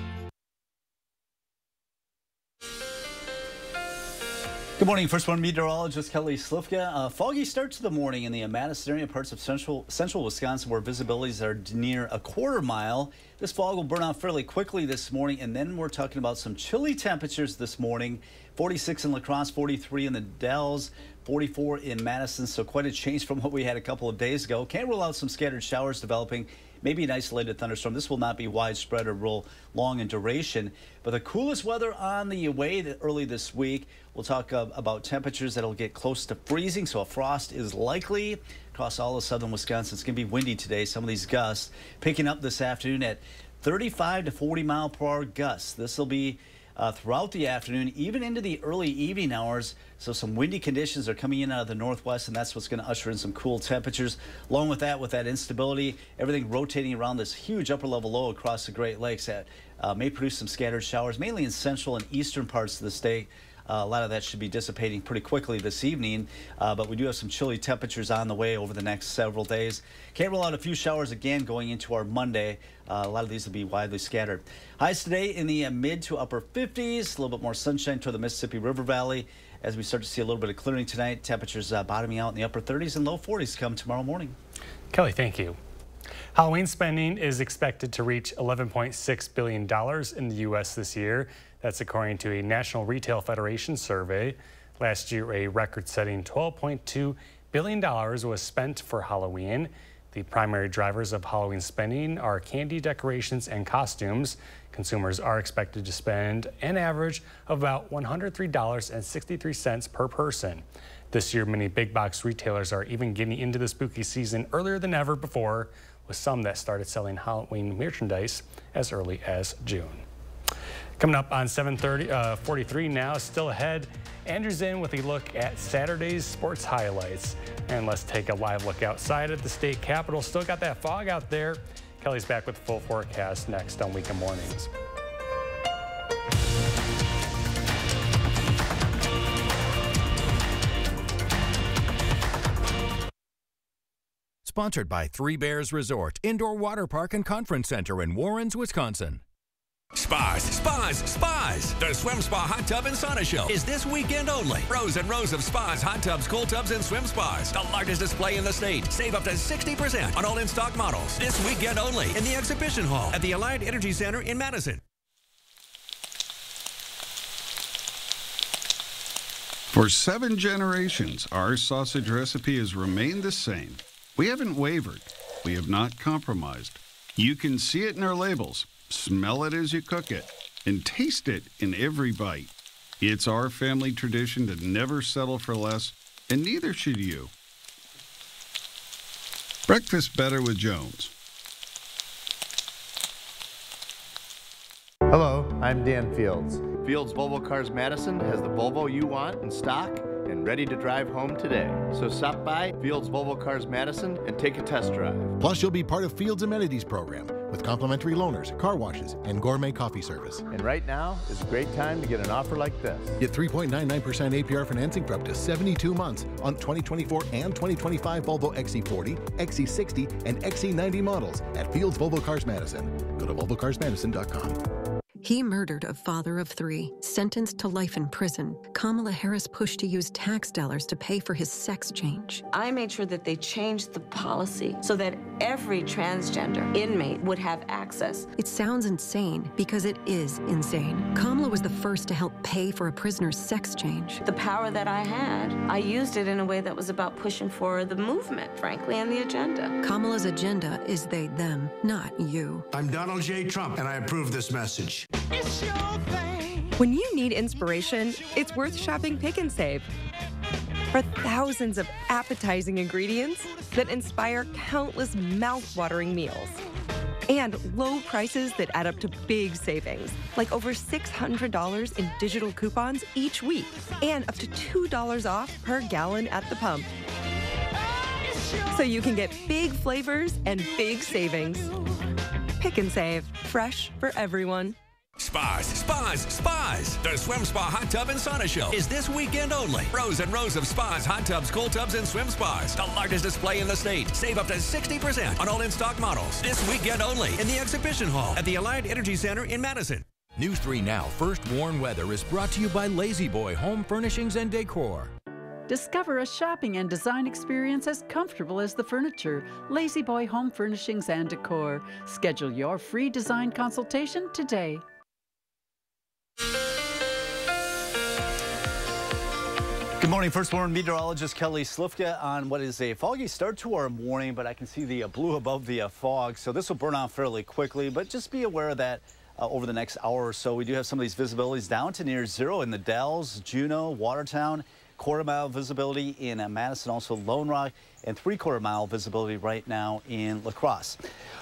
Good morning. First one, meteorologist Kelly Slifka. Foggy start to the morning in the Madison area, parts of central Wisconsin where visibilities are near a quarter mile. This fog will burn out fairly quickly this morning, and then we're talking about some chilly temperatures this morning. 46 in La Crosse, 43 in the Dells, 44 in Madison, so quite a change from what we had a couple of days ago. Can't rule out some scattered showers developing. Maybe an isolated thunderstorm. This will not be widespread or real long in duration. But the coolest weather on the way early this week. We'll talk about temperatures that'll get close to freezing, so a frost is likely across all of southern Wisconsin. It's going to be windy today. Some of these gusts picking up this afternoon at 35 to 40 mile per hour gusts. This will be throughout the afternoon, even into the early evening hours. So some windy conditions are coming in out of the northwest, and that's what's going to usher in some cool temperatures. Along with that instability, everything rotating around this huge upper level low across the Great Lakes that may produce some scattered showers, mainly in central and eastern parts of the state. A lot of that should be dissipating pretty quickly this evening, but we do have some chilly temperatures on the way over the next several days. Can't rule out a few showers again going into our Monday. A lot of these will be widely scattered. Highs today in the mid to upper 50s, a little bit more sunshine toward the Mississippi River Valley. As we start to see a little bit of clearing tonight, temperatures bottoming out in the upper 30s and low 40s come tomorrow morning. Kelly, thank you. Halloween spending is expected to reach $11.6 billion in the U.S. this year. That's according to a National Retail Federation survey. Last year, a record-setting $12.2 billion was spent for Halloween. The primary drivers of Halloween spending are candy, decorations, and costumes. Consumers are expected to spend an average of about $103.63 per person. This year, many big box retailers are even getting into the spooky season earlier than ever before, with some that started selling Halloween merchandise as early as June. Coming up on 7:43 now, still ahead, Andrew's in with a look at Saturday's sports highlights. And let's take a live look outside at the state capitol. Still got that fog out there. Kelly's back with the full forecast next on Weekend Mornings. Sponsored by Three Bears Resort, Indoor Water Park and Conference Center in Warrens, Wisconsin. Spas. The Swim Spa Hot Tub and Sauna Show is this weekend only. Rows and rows of spas, hot tubs, cool tubs, and swim spas. The largest display in the state. Save up to 60% on all in-stock models. This weekend only in the Exhibition Hall at the Allied Energy Center in Madison. For 7 generations, our sausage recipe has remained the same. We haven't wavered. We have not compromised. You can see it in our labels, smell it as you cook it, and taste it in every bite. It's our family tradition to never settle for less, and neither should you. Breakfast better with Jones. Hello, I'm Dan Fields. Fields Volvo Cars Madison has the Volvo you want in stock and ready to drive home today. So stop by Fields Volvo Cars Madison and take a test drive. Plus, you'll be part of Fields Amenities program with complimentary loaners, car washes, and gourmet coffee service. And right now is a great time to get an offer like this. Get 3.99% APR financing for up to 72 months on 2024 and 2025 Volvo XC40, XC60, and XC90 models at Fields Volvo Cars Madison. Go to volvocarsmadison.com. He murdered a father of 3, sentenced to life in prison. Kamala Harris pushed to use tax dollars to pay for his sex change. I made sure that they changed the policy so that every transgender inmate would have access. It sounds insane because it is insane. Kamala was the first to help pay for a prisoner's sex change. The power that I had, I used it in a way that was about pushing for the movement, frankly, and the agenda. Kamala's agenda is they, them, not you. I'm Donald J. Trump, and I approve this message. It's your thing. When you need inspiration, it's worth shopping Pick and Save. For thousands of appetizing ingredients that inspire countless mouth-watering meals. And low prices that add up to big savings, like over $600 in digital coupons each week, and up to $2 off per gallon at the pump. So you can get big flavors and big savings. Pick and Save, fresh for everyone. Spas, spas, spas. The Swim Spa Hot Tub and Sauna Show is this weekend only. Rows and rows of spas, hot tubs, cold tubs, and swim spas. The largest display in the state. Save up to 60% on all in-stock models. This weekend only in the exhibition hall at the Alliant Energy Center in Madison. News 3 Now First Warn Weather is brought to you by Lazy Boy Home Furnishings and Decor. Discover a shopping and design experience as comfortable as the furniture. Lazy Boy Home Furnishings and Decor. Schedule your free design consultation today. Good morning. First Warn meteorologist Kelly Slifka on what is a foggy start to our morning, but I can see the blue above the fog, so this will burn off fairly quickly, but just be aware of that over the next hour or so. We do have some of these visibilities down to near zero in the Dells, Juneau, Watertown, quarter-mile visibility in Madison, also Lone Rock, and three-quarter-mile visibility right now in La Crosse.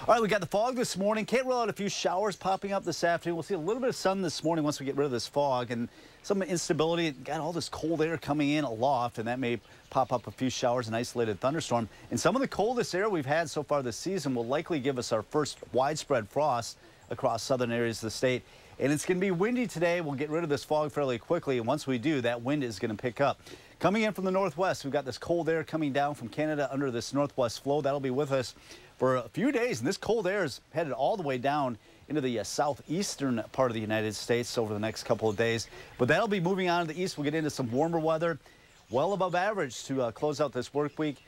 All right, we got the fog this morning. Can't rule out a few showers popping up this afternoon. We'll see a little bit of sun this morning once we get rid of this fog, and some instability. Got all this cold air coming in aloft, and that may pop up a few showers and isolated thunderstorm. And some of the coldest air we've had so far this season will likely give us our first widespread frost across southern areas of the state. And it's going to be windy today. We'll get rid of this fog fairly quickly, and once we do, that wind is going to pick up. Coming in from the northwest, we've got this cold air coming down from Canada under this northwest flow. That'll be with us for a few days, and this cold air is headed all the way down into the southeastern part of the United States over the next couple of days. But that'll be moving on to the east. We'll get into some warmer weather, well above average to close out this work week,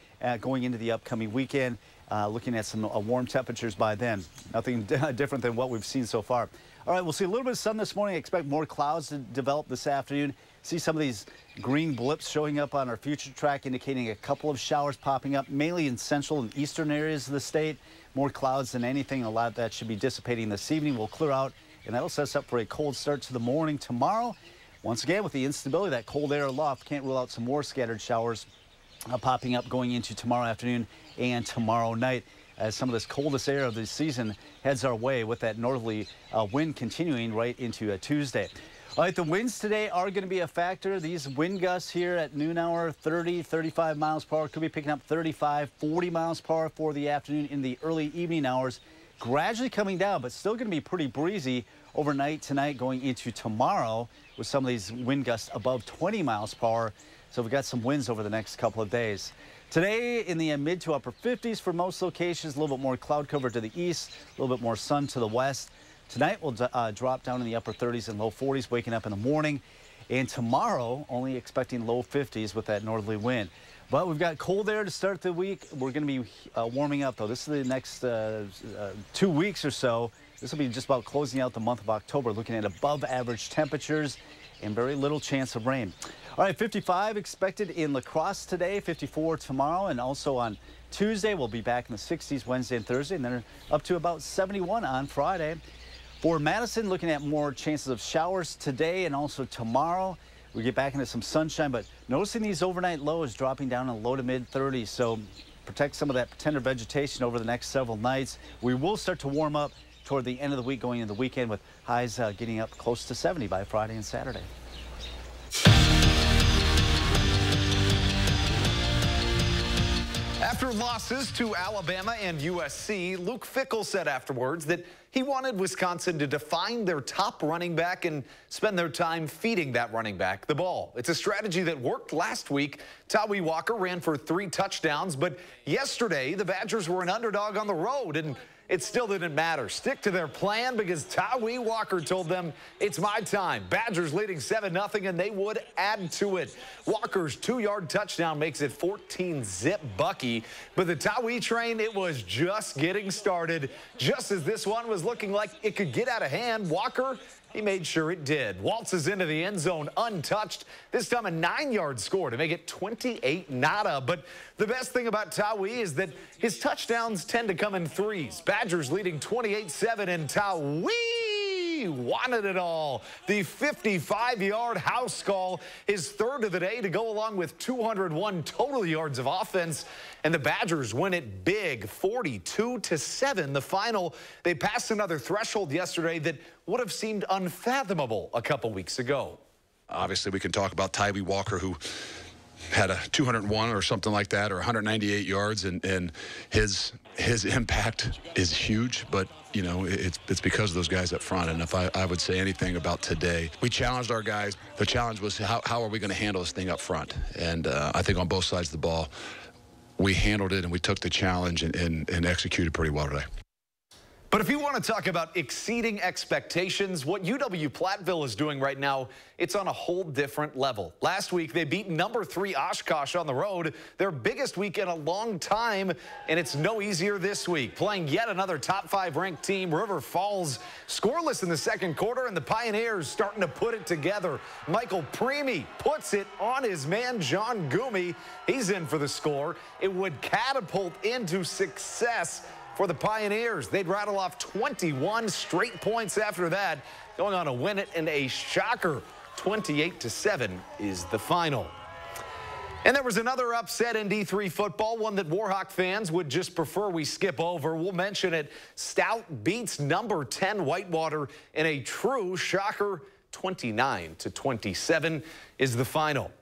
going into the upcoming weekend. Looking at some warm temperatures by then. Nothing different than what we've seen so far. All right, we'll see a little bit of sun this morning. Expect more clouds to develop this afternoon. See some of these green blips showing up on our future track, indicating a couple of showers popping up, mainly in central and eastern areas of the state. More clouds than anything. A lot of that should be dissipating this evening. We'll clear out, and that'll set us up for a cold start to the morning tomorrow. Once again, with the instability, that cold air aloft, can't rule out some more scattered showers popping up going into tomorrow afternoon and tomorrow night, as some of this coldest air of the season heads our way with that northerly wind continuing right into Tuesday. All right, the winds today are going to be a factor. These wind gusts here at noon hour, 30, 35 miles per hour, could be picking up 35, 40 miles per hour for the afternoon in the early evening hours. Gradually coming down, but still going to be pretty breezy overnight tonight going into tomorrow with some of these wind gusts above 20 miles per hour. So we've got some winds over the next couple of days. Today in the mid to upper 50s for most locations, a little bit more cloud cover to the east, a little bit more sun to the west. Tonight we'll drop down in the upper 30s and low 40s, waking up in the morning. And tomorrow, only expecting low 50s with that northerly wind. But we've got cold air to start the week. We're going to be warming up, though. This is the next 2 weeks or so. This will be just about closing out the month of October, looking at above average temperatures and very little chance of rain. All right, 55 expected in La Crosse today, 54 tomorrow, and also on Tuesday we'll be back in the 60s Wednesday and Thursday, and then up to about 71 on Friday. For Madison, looking at more chances of showers today and also tomorrow. We get back into some sunshine, but noticing these overnight lows dropping down in the low to mid 30s, so protect some of that tender vegetation over the next several nights. We will start to warm up toward the end of the week, going into the weekend, with highs getting up close to 70 by Friday and Saturday. After losses to Alabama and USC, Luke Fickell said afterwards that he wanted Wisconsin to define their top running back and spend their time feeding that running back the ball. It's a strategy that worked last week. Tawee Walker ran for 3 touchdowns, but yesterday the Badgers were an underdog on the road, and it still didn't matter. Stick to their plan because Tawee Walker told them, it's my time. Badgers leading 7-0, and they would add to it. Walker's 2-yard touchdown makes it 14-zip Bucky. But the Tawee train, it was just getting started. Just as this one was looking like it could get out of hand, Walker, he made sure it did. Waltzes into the end zone untouched. This time a 9-yard score to make it 28-0. But the best thing about Tawee is that his touchdowns tend to come in threes. Badgers leading 28-7, and Tawee wanted it all. The 55-yard house call, his 3rd of the day, to go along with 201 total yards of offense. And the Badgers win it big, 42-7. The final, they passed another threshold yesterday that would have seemed unfathomable a couple weeks ago. Obviously, we can talk about Tawee Walker, who had a 201 or something like that, or 198 yards, and his impact is huge, but you know, it's because of those guys up front. And if I would say anything about today, we challenged our guys. The challenge was how are we going to handle this thing up front? And I think on both sides of the ball, we handled it and we took the challenge and executed pretty well today. But if you want to talk about exceeding expectations, what UW-Platteville is doing right now, it's on a whole different level. Last week, they beat number 3 Oshkosh on the road, their biggest week in a long time, and it's no easier this week. Playing yet another top 5 ranked team, River Falls, scoreless in the second quarter, and the Pioneers starting to put it together. Michael Premi puts it on his man, John Gumi. He's in for the score. It would catapult into success for the Pioneers. They'd rattle off 21 straight points after that, going on to win it in a shocker. 28-7 is the final. And there was another upset in D3 football, one that Warhawk fans would just prefer we skip over. We'll mention it. Stout beats number 10 Whitewater in a true shocker. 29-27 is the final.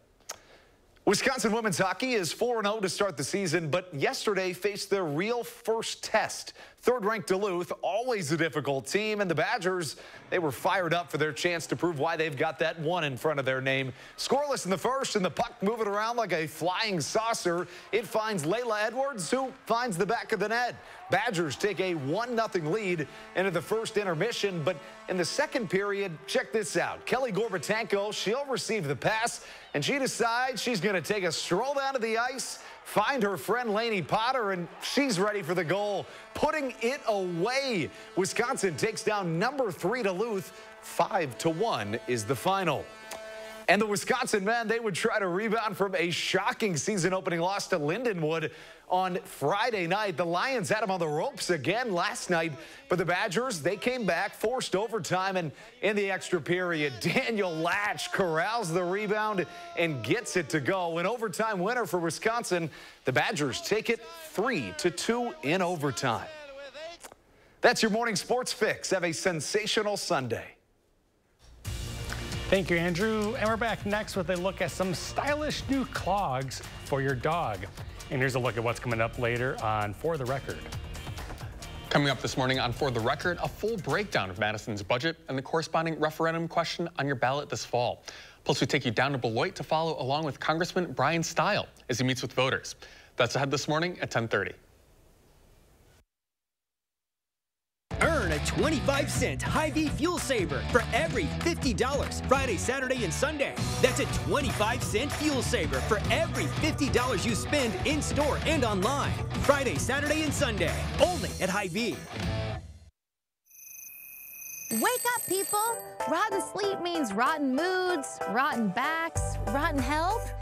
Wisconsin women's hockey is 4-0 to start the season, but yesterday faced their real first test. 3rd-ranked Duluth, always a difficult team, and the Badgers, they were fired up for their chance to prove why they've got that 1 in front of their name. Scoreless in the first, and the puck moving around like a flying saucer. It finds Layla Edwards, who finds the back of the net. Badgers take a 1-0 lead into the first intermission, but in the second period, check this out. Kelly Gorbatenko, she'll receive the pass, and she decides she's going to take a stroll down to the ice, find her friend Lainey Potter, and she's ready for the goal, putting it away. Wisconsin takes down number 3 Duluth. 5-1 is the final. And the Wisconsin men, they would try to rebound from a shocking season-opening loss to Lindenwood on Friday night. The Lions had them on the ropes again last night, but the Badgers, they came back, forced overtime, and in the extra period, Daniel Latch corrals the rebound and gets it to go. An overtime winner for Wisconsin. The Badgers take it 3-2 in overtime. That's your morning sports fix. Have a sensational Sunday. Thank you, Andrew. And we're back next with a look at some stylish new clogs for your dog. And here's a look at what's coming up later on For the Record. Coming up this morning on For the Record, a full breakdown of Madison's budget and the corresponding referendum question on your ballot this fall. Plus, we take you down to Beloit to follow along with Congressman Brian Stile as he meets with voters. That's ahead this morning at 10:30. Earn a 25-cent Hy-Vee Fuel Saver for every $50 Friday, Saturday, and Sunday. That's a 25-cent Fuel Saver for every $50 you spend in-store and online. Friday, Saturday, and Sunday. Only at Hy-Vee. Wake up, people! Rotten sleep means rotten moods, rotten backs, rotten health.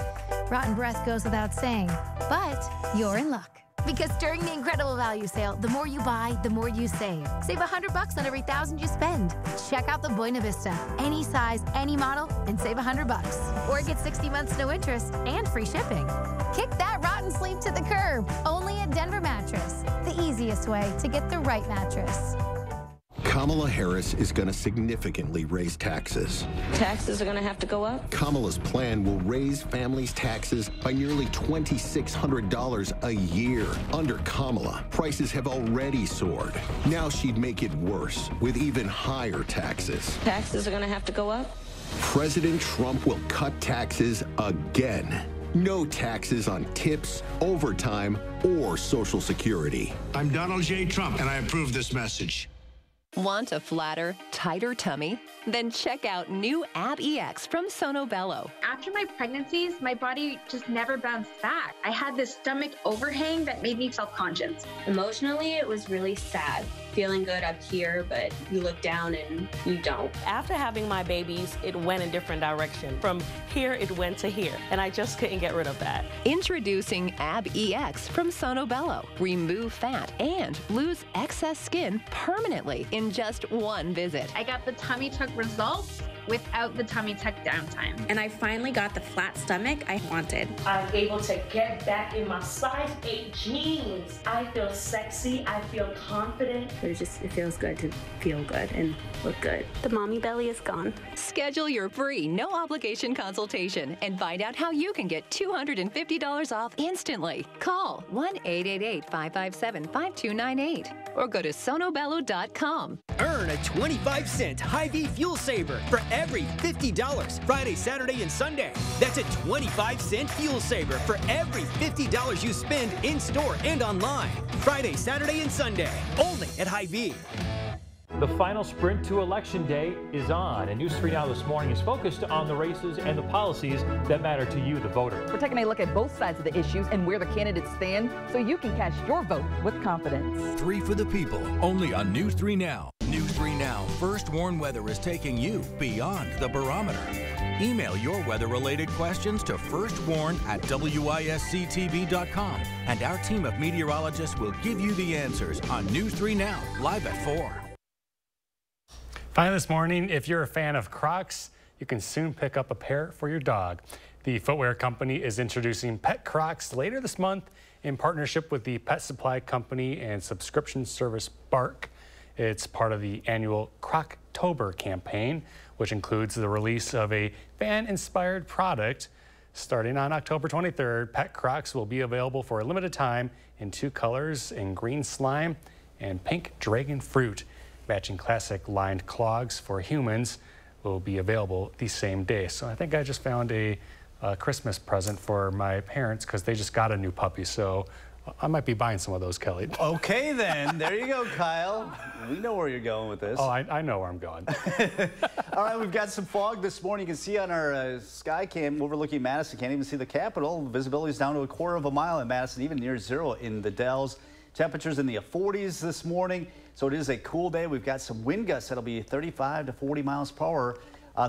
Rotten breath goes without saying, but you're in luck. Because during the incredible value sale, the more you buy, the more you save. Save $100 on every $1,000 you spend. Check out the Buena Vista. Any size, any model, and save $100. Or get 60 months no interest and free shipping. Kick that rotten sleep to the curb. Only at Denver Mattress. The easiest way to get the right mattress. Kamala Harris is going to significantly raise taxes. Taxes are going to have to go up? Kamala's plan will raise families' taxes by nearly $2,600 a year. Under Kamala, prices have already soared. Now she'd make it worse with even higher taxes. Taxes are going to have to go up? President Trump will cut taxes again. No taxes on tips, overtime, or Social Security. I'm Donald J. Trump, and I approve this message. Want a flatter, tighter tummy? Then check out new Ab EX from Sono Bello. After my pregnancies, my body just never bounced back. I had this stomach overhang that made me self-conscious. Emotionally, it was really sad. Feeling good up here, but you look down and you don't. After having my babies, it went a different direction. From here, it went to here, and I just couldn't get rid of that. Introducing Ab EX from Sono Bello. Remove fat and lose excess skin permanently in just one visit. I got the tummy tuck results without the tummy tuck downtime. And I finally got the flat stomach I wanted. I'm able to get back in my size 8 jeans. I feel sexy, I feel confident. It feels good to feel good and look good. The mommy belly is gone. Schedule your free, no obligation consultation and find out how you can get $250 off instantly. Call 1-888-557-5298 or go to sonobello.com. Earn a 25-cent Hy-Vee Fuel Saver for every $50 Friday, Saturday, and Sunday. That's a 25-cent Fuel Saver for every $50 you spend in-store and online. Friday, Saturday, and Sunday. Only at Hy-Vee. The final sprint to Election Day is on, and News 3 Now this morning is focused on the races and the policies that matter to you, the voter. We're taking a look at both sides of the issues and where the candidates stand so you can cast your vote with confidence. 3 for the people, only on News 3 Now. News 3 Now, First Warn Weather is taking you beyond the barometer. Email your weather-related questions to firstwarn@wisctv.com, and our team of meteorologists will give you the answers on News 3 Now, live at 4. Finally this morning, if you're a fan of Crocs, you can soon pick up a pair for your dog. The footwear company is introducing Pet Crocs later this month in partnership with the pet supply company and subscription service Bark. It's part of the annual Croctober campaign, which includes the release of a fan-inspired product. Starting on October 23rd, Pet Crocs will be available for a limited time in 2 colors, in green slime and pink dragon fruit. Matching classic lined clogs for humans will be available the same day. So I think I just found a Christmas present for my parents because they just got a new puppy. So I might be buying some of those, Kelly. Okay, then. There you go, Kyle. We know where you're going with this. Oh, I know where I'm going. All right, we've got some fog this morning. You can see on our sky cam overlooking Madison. Can't even see the Capitol. Visibility is down to a quarter of a mile in Madison, even near 0 in the Dells. Temperatures in the 40s this morning, so it is a cool day. We've got some wind gusts that'll be 35 to 40 miles per hour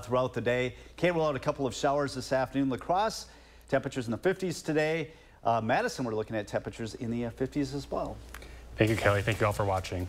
throughout the day. Can't rule out a couple of showers this afternoon. La Crosse, temperatures in the 50s today. Madison, we're looking at temperatures in the 50s as well. Thank you, Kelly. Thank you all for watching.